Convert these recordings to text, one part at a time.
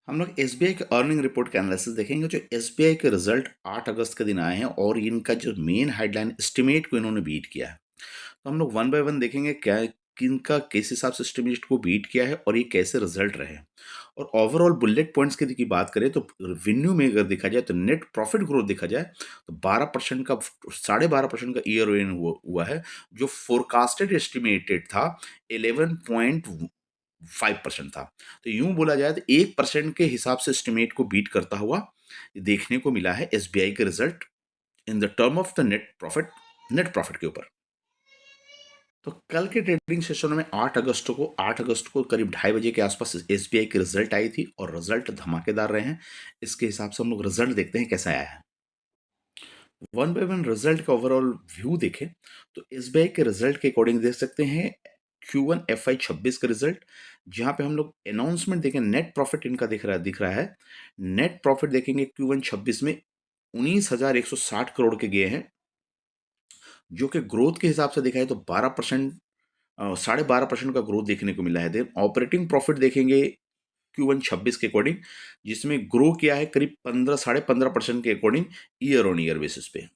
हम लोग एसबीआई के अर्निंग रिपोर्ट के एनालिसिस देखेंगे। जो एसबीआई के रिजल्ट 8 अगस्त के दिन आए हैं और इनका जो मेन हेडलाइन एस्टिमेट को इन्होंने बीट किया है, तो हम लोग वन बाय वन देखेंगे क्या किनका किस हिसाब से एस्टिमेट को बीट किया है और ये कैसे रिजल्ट रहे। और ओवरऑल बुलेट पॉइंट्स की बात करें तो रेवेन्यू में अगर देखा जाए तो नेट प्रॉफिट ग्रोथ देखा जाए तो 12% का 12.5% का ईयर इन हुआ है। जो फोरकास्टेड एस्टिमेटेड था 11.5% था। तो यूं बोला जाए तो 1% के हिसाब से एस्टिमेट को बीट करता हुआ देखने को मिला है एसबीआई के result in the term of the net profit के ऊपर। तो कल के ट्रेडिंग सेशन में 8 अगस्त को करीब 2:30 बजे के आसपास एसबीआई की रिजल्ट आई थी और रिजल्ट धमाकेदार रहे हैं। इसके हिसाब से हम लोग रिजल्ट देखते हैं कैसा आया है। वन बाय वन रिजल्ट का ओवरऑल व्यू देखें तो एसबीआई के रिजल्ट के अकॉर्डिंग देख सकते हैं Q1 FY 26 का रिजल्ट, जहां पे हम लोग अनाउंसमेंट देखें नेट प्रॉफिट इनका दिख रहा है। नेट प्रॉफिट देखेंगे Q1 26 में 19,160 करोड़ के गए हैं, जो कि ग्रोथ के हिसाब से देखा है तो 12%, 12.5% का ग्रोथ देखने को मिला है। देन ऑपरेटिंग प्रॉफिट देखेंगे Q1 26 के अकॉर्डिंग, जिसमें ग्रो किया है करीब 15 के according year on year basis पे।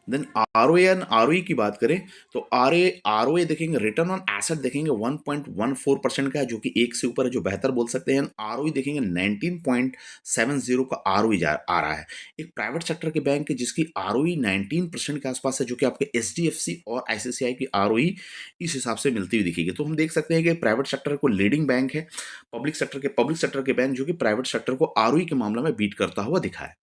देन आरओए एंड आरओई की बात करें तो आरओए देखेंगे, रिटर्न ऑन एसेट देखेंगे 1.14% का है, जो कि एक से ऊपर है, जो बेहतर बोल सकते हैं। आरओई देखेंगे 19.70 का आरओई आ रहा है। एक प्राइवेट सेक्टर के बैंक है जिसकी आरओई 19% के आसपास है, जो कि आपके एचडीएफसी और आईसीआईसीआई की आरओई इस हिसाब से मिलती हुई दिखेगी। तो हम देख सकते हैं कि प्राइवेट सेक्टर को लीडिंग बैंक है, पब्लिक सेक्टर के बैंक जो कि प्राइवेट सेक्टर को आरओई के मामले में बीट करता हुआ दिखा है।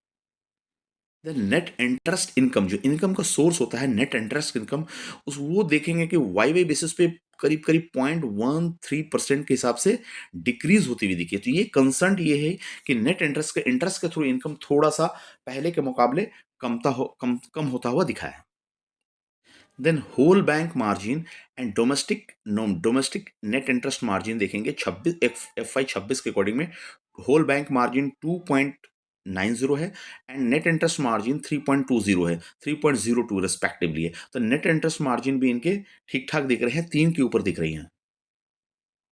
नेट इंटरेस्ट इनकम, जो इनकम का सोर्स होता है नेट इंटरेस्ट इनकम, उस वो देखेंगे कि वाई वाई बेसिस पे करीब करीब 0.13% के हिसाब से डिक्रीज होती हुई दिखी है। तो ये कंसर्न ये है कि नेट इंटरेस्ट के थ्रू इनकम थोड़ा सा पहले के मुकाबले कम होता हुआ दिखा है। Then whole bank margin and domestic net interest margin देखेंगे 26 के अकॉर्डिंग में होल बैंक मार्जिन 2.90 है एंड नेट इंटरेस्ट मार्जिन 3.20 है, 3.02 रेस्पेक्टिवली है। तो नेट इंटरेस्ट मार्जिन भी इनके ठीक ठाक दिख रहे हैं, 3 के ऊपर दिख रही हैं।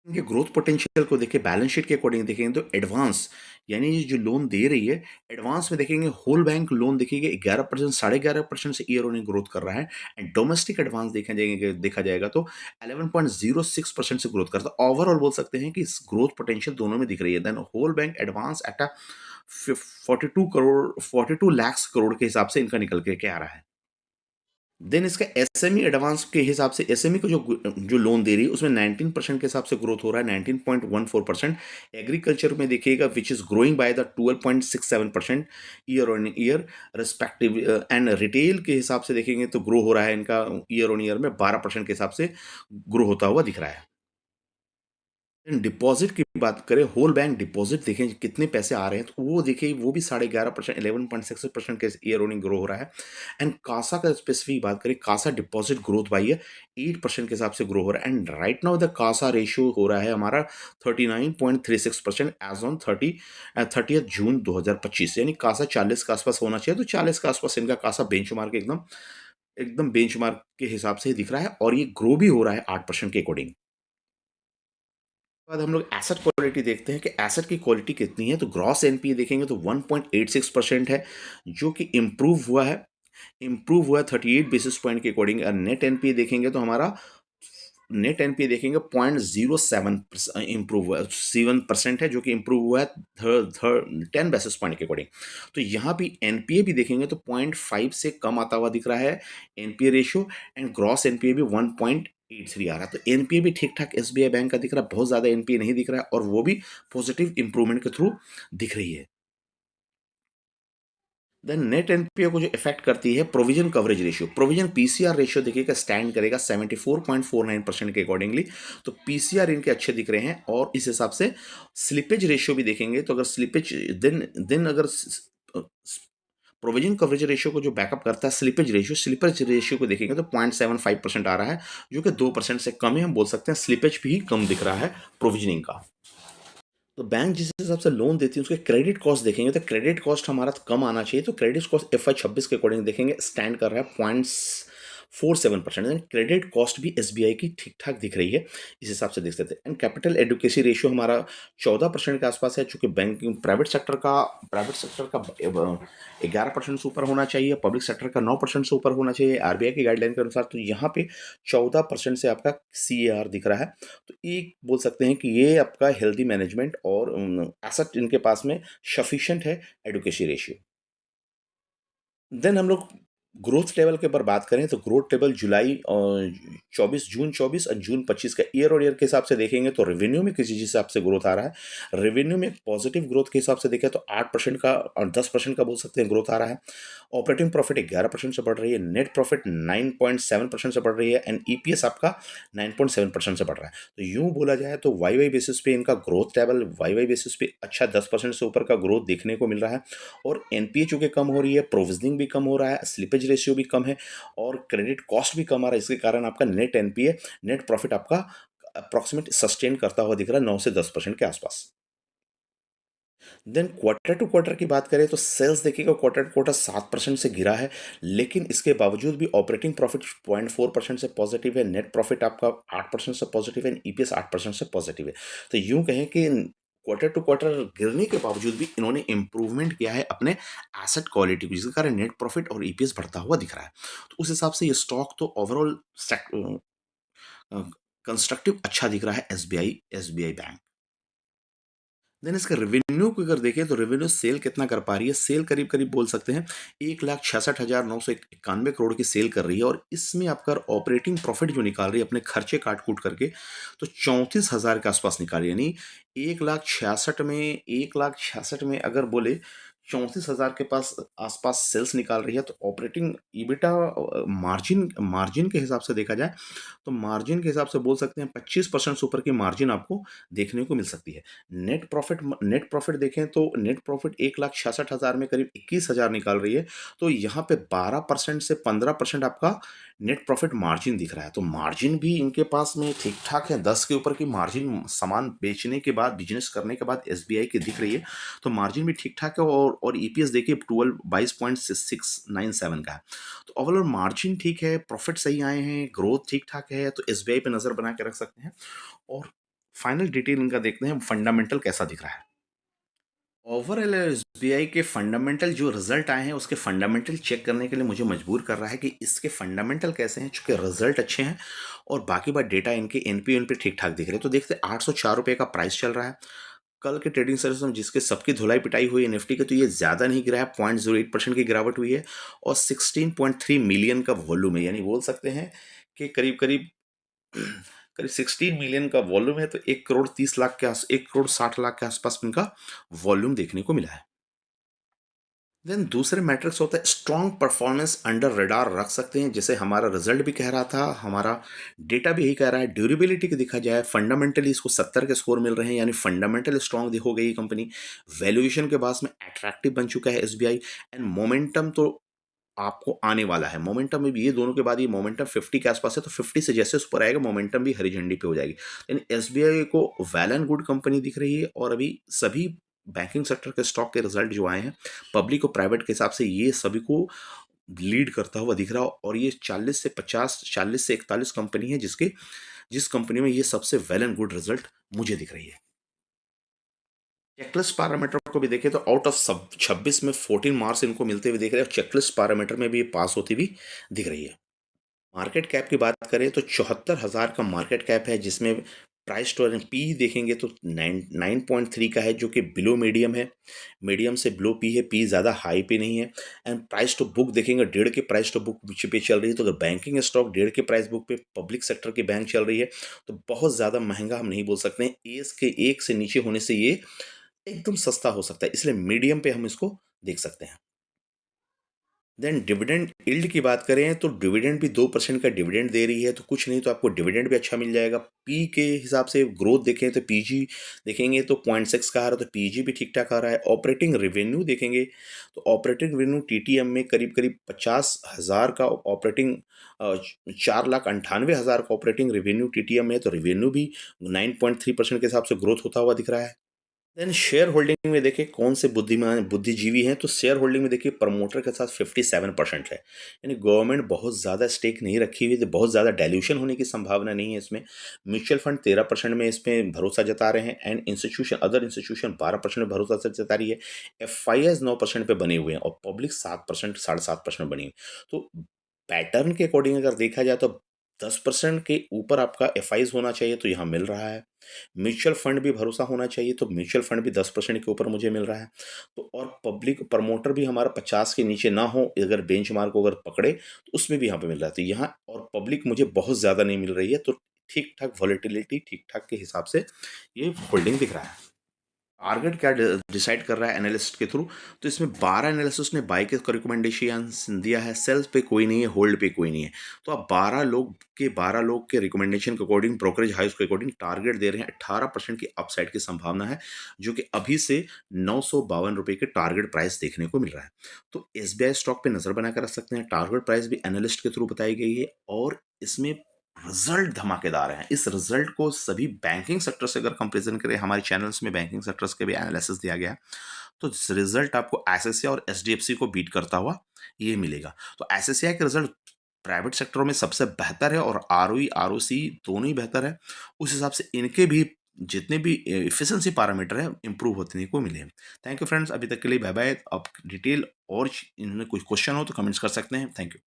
इनके ग्रोथ पोटेंशियल को देखें, बैलेंस शीट के अकॉर्डिंग देखेंगे तो एडवांस यानी ये जो लोन दे रही है, एडवांस में देखेंगे होल बैंक लोन देखेंगे 11%, 11.5% से ईयर ऑन ग्रोथ कर रहा है। एंड डोमेस्टिक एडवांस देखा जाएगा तो 11.06% से ग्रोथ करता है। ओवरऑल बोल सकते हैं कि इस ग्रोथ पोटेंशियल दोनों में दिख रही है। Then whole bank advance at 42 lakh crore के हिसाब से इनका निकल के आ रहा है। देन इसका एसएमई एडवांस के हिसाब से एसएमई को जो लोन दे रही है उसमें 19% के हिसाब से ग्रोथ हो रहा है, 19.14%। एग्रीकल्चर में देखिएगा which is growing by the 12.67% year on year respective. And retail के हिसाब से देखेंगे तो ग्रो हो रहा है इनका ईयर ऑन ईयर में 12% के हिसाब से ग्रो होता हुआ दिख रहा है। डिपॉजिट की बात करें, होल बैंक डिपॉजिट देखें कितने पैसे आ रहे हैं तो वो देखिए वो भी 11.5%, 11.6% के ईयर ऑन ग्रो हो रहा है। एंड कासा का स्पेसिफिक बात करें, कासा डिपॉजिट ग्रोथ भाई है 8% के हिसाब से ग्रो हो रहा है। And right now the Kasa ratio हो रहा है हमारा 39.36% एज ऑन 30 जून 2025, यानी कासा 40 के आसपास होना चाहिए। तो 40 के आसपास इनका कासा बेंचमार्क एकदम एकदम बेंचमार्क के हिसाब से ही दिख रहा है और ये ग्रो भी हो रहा है 8% के अकॉर्डिंग। बाद हम लोग एसेट क्वालिटी देखते हैं कि एसेट की क्वालिटी कितनी है। तो ग्रॉस एनपीए देखेंगे तो 1.86% है, जो कि इम्प्रूव हुआ 38 बेसिस पॉइंट के अकॉर्डिंग। नेट एनपीए देखेंगे तो हमारा नेट एनपीए देखेंगे 0.07 इम्प्रूव हुआ, 7% है, जो कि इम्प्रूव हुआ है 10 बेसिस पॉइंट के अकॉर्डिंग। तो यहाँ भी एनपीए भी देखेंगे तो 0.5 से कम आता हुआ दिख रहा है NPA ratio. And gross NPA भी 1.83 आ रहा है। तो एनपीए भी ठीक ठाक एसबीआई बैंक का दिख रहा है, बहुत ज़्यादा एनपीए नहीं दिख रहा है और वो भी पॉजिटिव इंप्रूवमेंट के थ्रू दिख रही है। देन नेट एनपीए को जो इफेक्ट करती है provision coverage ratio, provision PCR ratio देखिएगा स्टैंड करेगा 74.49% के अकॉर्डिंगली। तो पीसीआर इनके अच्छे दिख रहे हैं और इस हिसाब से स्लिपेज रेशियो भी देखेंगे तो अगर स्लिपेज दिन अगर प्रोविजन कवरेज रेशियो को जो बैकअप करता है स्लिपेज रेशियो को देखेंगे तो 0.75% आ रहा है, जो कि 2% से कम है। हम बोल सकते हैं स्लिपेज भी कम दिख रहा है प्रोविजनिंग का। तो बैंक जिस हिसाब से लोन देती है उसके क्रेडिट कॉस्ट देखेंगे तो क्रेडिट कॉस्ट हमारा कम आना चाहिए। तो क्रेडिट कॉस्ट FY 26 के अकॉर्डिंग देखेंगे स्टैंड कर रहा है 47%। एंड क्रेडिट कॉस्ट भी एसबीआई की ठीक-ठाक दिख रही है, इस हिसाब से देख सकते हैं। एंड कैपिटल एडुकेसी रेशियो हमारा 14% के आसपास है, चूँकि बैंकिंग प्राइवेट सेक्टर का 11% से ऊपर होना चाहिए, पब्लिक सेक्टर का 9% से ऊपर होना चाहिए आरबीआई की गाइडलाइन के अनुसार। तो यहाँ पे 14% से आपका सीएआर दिख रहा है। तो एक बोल सकते हैं कि ये आपका हेल्दी मैनेजमेंट और एसेट इनके पास में सफिशिएंट है एडुकेसी रेशियो। देन हम लोग ग्रोथ टेबल के ऊपर बात करें तो ग्रोथ टेबल जुलाई 24 और जून 25 का ईयर और ईयर के हिसाब से देखेंगे तो रेवेन्यू में किसी हिसाब से ग्रोथ आ रहा है। रेवेन्यू में पॉजिटिव ग्रोथ के हिसाब से देखें तो 8% का और 10% का बोल सकते हैं ग्रोथ आ रहा है। ऑपरेटिंग प्रॉफिट 11% से बढ़ रही है, नेट प्रॉफिट 9.7% से बढ़ रही है, एंड ईपीएस आपका 9.7% से बढ़ रहा है। तो यूं बोला जाए तो वाई वाई बेसिस पे इनका growth table Y Y basis पे अच्छा 10% से ऊपर का ग्रोथ देखने को मिल रहा है। और एनपीए चूंकि कम हो रही है, प्रोविजनिंग भी कम हो रहा है, स्लिपेज रेशियो भी कम है, और क्रेडिट कॉस्ट भी कम आ रहा है। इसके कारण आपका नेट एनपीए, नेट प्रॉफिट आपका अप्रोक्सीमेट सस्टेन करता हुआ दिख रहा है 9 से 10% के आसपास। देन क्वार्टर टू क्वार्टर की बात करें तो सेल्स देखिएगा क्वार्टर टू क्वार्टर 7% से गिरा है, लेकिन इसके बावजूद भी ऑपरेटिंग प्रॉफिट 0.4% से पॉजिटिव है, नेट प्रॉफिट आपका 8% से पॉजिटिव है, ईपीएस 8% से पॉजिटिव है। तो यूं कहें कि क्वार्टर टू क्वार्टर गिरने के बावजूद भी इन्होंने इंप्रूवमेंट किया है अपने एसेट क्वालिटी को, जिसके कारण नेट प्रॉफिट और ईपीएस बढ़ता हुआ दिख रहा है। तो उस हिसाब से ये स्टॉक तो ओवरऑल कंस्ट्रक्टिव अच्छा दिख रहा है एसबीआई बैंक। देन इसका रेवेन्यू को अगर देखें तो रेवेन्यू सेल कितना कर पा रही है, सेल करीब करीब बोल सकते हैं 1,66,991 करोड़ की सेल कर रही है, और इसमें आपका ऑपरेटिंग प्रॉफिट जो निकाल रही है अपने खर्चे काट कूट करके तो 34,000 के आसपास निकाल रही है। यानी 1,66,000 में अगर बोले 34,000 के पास आसपास सेल्स निकाल रही है, तो ऑपरेटिंग ईबिटा मार्जिन मार्जिन के हिसाब से देखा जाए तो मार्जिन के हिसाब से बोल सकते हैं 25% से ऊपर की मार्जिन आपको देखने को मिल सकती है। नेट प्रॉफिट देखें तो नेट प्रॉफिट 1,66,000 में करीब 21,000 निकाल रही है। तो यहाँ पे 12% से 15% आपका नेट प्रॉफिट मार्जिन दिख रहा है। तो मार्जिन भी इनके पास में ठीक ठाक है, 10 के ऊपर की मार्जिन सामान बेचने के बाद, बिजनेस करने के बाद एसबीआई की दिख रही है। तो मार्जिन भी ठीक ठाक है, और ईपीएस देखिए 22.697 का है। तो ओवरऑल मार्जिन ठीक है, प्रॉफिट सही आए हैं, ग्रोथ ठीक ठाक है, तो एसबीआई पे नजर बना के रख सकते हैं। और फाइनल डिटेल इनका देखते हैं फंडामेंटल कैसा दिख रहा है। ओवरऑल एसबीआई के फंडामेंटल जो रिजल्ट आए हैं उसके फंडामेंटल चेक करने के लिए मुझे मजबूर कर रहा है कि इसके फंडामेंटल कैसे हैं, चूंकि रिजल्ट अच्छे हैं और बाकी बात डेटा इनके एनपीए पे ठीक ठाक दिख रहे हैं। तो देखते हैं 804 रुपये का प्राइस चल रहा है। कल के ट्रेडिंग सेशन में जिसके सबकी धुलाई पिटाई हुई है निफ्टी के, तो ये ज़्यादा नहीं गिरा है, 0.08% की गिरावट हुई है, और 16.3 मिलियन का वॉल्यूम है। यानी बोल सकते हैं कि करीब करीब करीब 16 मिलियन का वॉल्यूम है। तो 1 करोड़ 60 लाख के आसपास इनका वॉल्यूम देखने को मिला है। देन दूसरे मैट्रिक्स होता है स्ट्रॉन्ग परफॉर्मेंस अंडर रडार रख सकते हैं, जैसे हमारा रिजल्ट भी कह रहा था, हमारा डेटा भी यही कह रहा है। ड्यूरेबिलिटी की देखा जाए फंडामेंटली इसको 70 के स्कोर मिल रहे हैं, यानी फंडामेंटल स्ट्रॉन्ग हो गई कंपनी। वैल्यूएशन के बाद में अट्रैक्टिव बन चुका है एसबीआई। एंड मोमेंटम तो आपको आने वाला है। मोमेंटम में भी ये दोनों के बाद ये मोमेंटम 50 के आसपास है, तो 50 से जैसे ऊपर आएगा मोमेंटम भी हरी झंडी पे हो जाएगी। यानी एसबीआई को वेल एंड गुड कंपनी दिख रही है, और अभी सभी बैंकिंग सेक्टर के स्टॉक के रिजल्ट जो आए हैं पब्लिक और प्राइवेट के हिसाब से ये सभी को लीड करता हुआ दिख रहा हो। और ये 40 से 41 कंपनी है जिस कंपनी में ये सबसे वेल एंड गुड रिजल्ट मुझे दिख रही है। चेकलिस्ट पैरामीटर को भी देखें तो आउट ऑफ सब 26 में 14 मार्क्स इनको मिलते हुए दिख रहे हैं, और चेकलिस्ट पैरामीटर में भी ये पास होती हुई दिख रही है। मार्केट कैप की बात करें तो 74,000 का मार्केट कैप है, जिसमें प्राइस टू अर्निंग पी देखेंगे तो 9.3 का है, जो कि बिलो मीडियम है, मीडियम से बिलो पी है, पी ज़्यादा हाई पे नहीं है। एंड प्राइस टू बुक देखेंगे 1.5 के प्राइस टू बुक पे चल रही है। तो अगर बैंकिंग स्टॉक 1.5 के प्राइस बुक पे पब्लिक सेक्टर की बैंक चल रही है, तो बहुत ज़्यादा महंगा हम नहीं बोल सकते हैं। एस के एक से नीचे होने से ये एकदम सस्ता हो सकता है, इसलिए मीडियम पे हम इसको देख सकते हैं। देन डिविडेंड यील्ड की बात करें तो डिविडेंड भी 2% का डिविडेंड दे रही है, तो कुछ नहीं तो आपको डिविडेंड भी अच्छा मिल जाएगा। पी के हिसाब से ग्रोथ देखें तो पीजी देखेंगे तो 0.6 का आ रहा है, तो पीजी भी ठीक ठाक आ रहा है। ऑपरेटिंग रेवेन्यू देखेंगे तो ऑपरेटिंग रेवेन्यू टीटीएम में करीब करीब 50,000 का ऑपरेटिंग 4,98,000 का ऑपरेटिंग रेवेन्यू टीटीएम है, तो रेवेन्यू भी 9.3% के हिसाब से ग्रोथ होता हुआ दिख रहा है। देन शेयर होल्डिंग में देखिए कौन से बुद्धिमान बुद्धिजीवी हैं, तो शेयर होल्डिंग में देखिए प्रमोटर के साथ 57% है, यानी गवर्नमेंट बहुत ज़्यादा स्टेक नहीं रखी हुई, तो बहुत ज़्यादा डाइल्यूशन होने की संभावना नहीं है इसमें। म्यूचुअल फंड 13% में इसमें भरोसा जता रहे हैं, एंड इंस्टीट्यूशन अदर इंस्टीट्यूशन 12% में भरोसा से जता रही है। एफ 9% पे बने हुए हैं और पब्लिक 7%, 7.5% बनी हुई। तो पैटर्न के अकॉर्डिंग अगर देखा जाए तो 10% के ऊपर आपका एफ होना चाहिए, तो यहाँ मिल रहा है। म्यूचुअल फंड भी भरोसा होना चाहिए, तो म्यूचुअल फंड भी 10% के ऊपर मुझे मिल रहा है। तो और पब्लिक प्रमोटर भी हमारा 50 के नीचे ना हो, अगर बेंचमार्क को अगर पकड़े तो उसमें भी यहाँ पे मिल रहा है। तो यहाँ और पब्लिक मुझे बहुत ज़्यादा नहीं मिल रही है, तो ठीक ठाक वॉलेटिलिटी ठीक ठाक के हिसाब से ये होल्डिंग दिख रहा है। टारगेट क्या डिसाइड कर रहा है एनालिस्ट के थ्रू, तो इसमें 12 एनालिस्ट ने बाई के रिकमेंडेशन दिया है, सेल्स पे कोई नहीं है, होल्ड पे कोई नहीं है। तो आप 12 लोग के रिकमेंडेशन के अकॉर्डिंग, ब्रोकरेज हाउस के अकॉर्डिंग टारगेट दे रहे हैं। 18% की अपसाइड की संभावना है, जो कि अभी से 952 रुपये के टारगेट प्राइस देखने को मिल रहा है। तो एसबीआई स्टॉक पे नजर बनाकर रख सकते हैं। टारगेट प्राइस भी एनालिस्ट के थ्रू बताई गई है, और इसमें रिजल्ट धमाकेदार हैं। इस रिजल्ट को सभी बैंकिंग सेक्टर से अगर कंपैरिजन करें, हमारे चैनल्स में बैंकिंग सेक्टर्स के भी एनालिसिस दिया गया है, तो रिजल्ट आपको एसएससीआई और एचडीएफसी को बीट करता हुआ ये मिलेगा। तो एसएससीआई के रिजल्ट प्राइवेट सेक्टरों में सबसे बेहतर है, और आरओई आरओसी दोनों ही बेहतर है। उस हिसाब से इनके भी जितने भी एफिशिएंसी पैरामीटर है इंप्रूव होने को मिले हैं। थैंक यू फ्रेंड्स, अभी तक के लिए बाय बाय। अब डिटेल और इन्होंने कोई क्वेश्चन हो तो कमेंट्स कर सकते हैं। Thank you.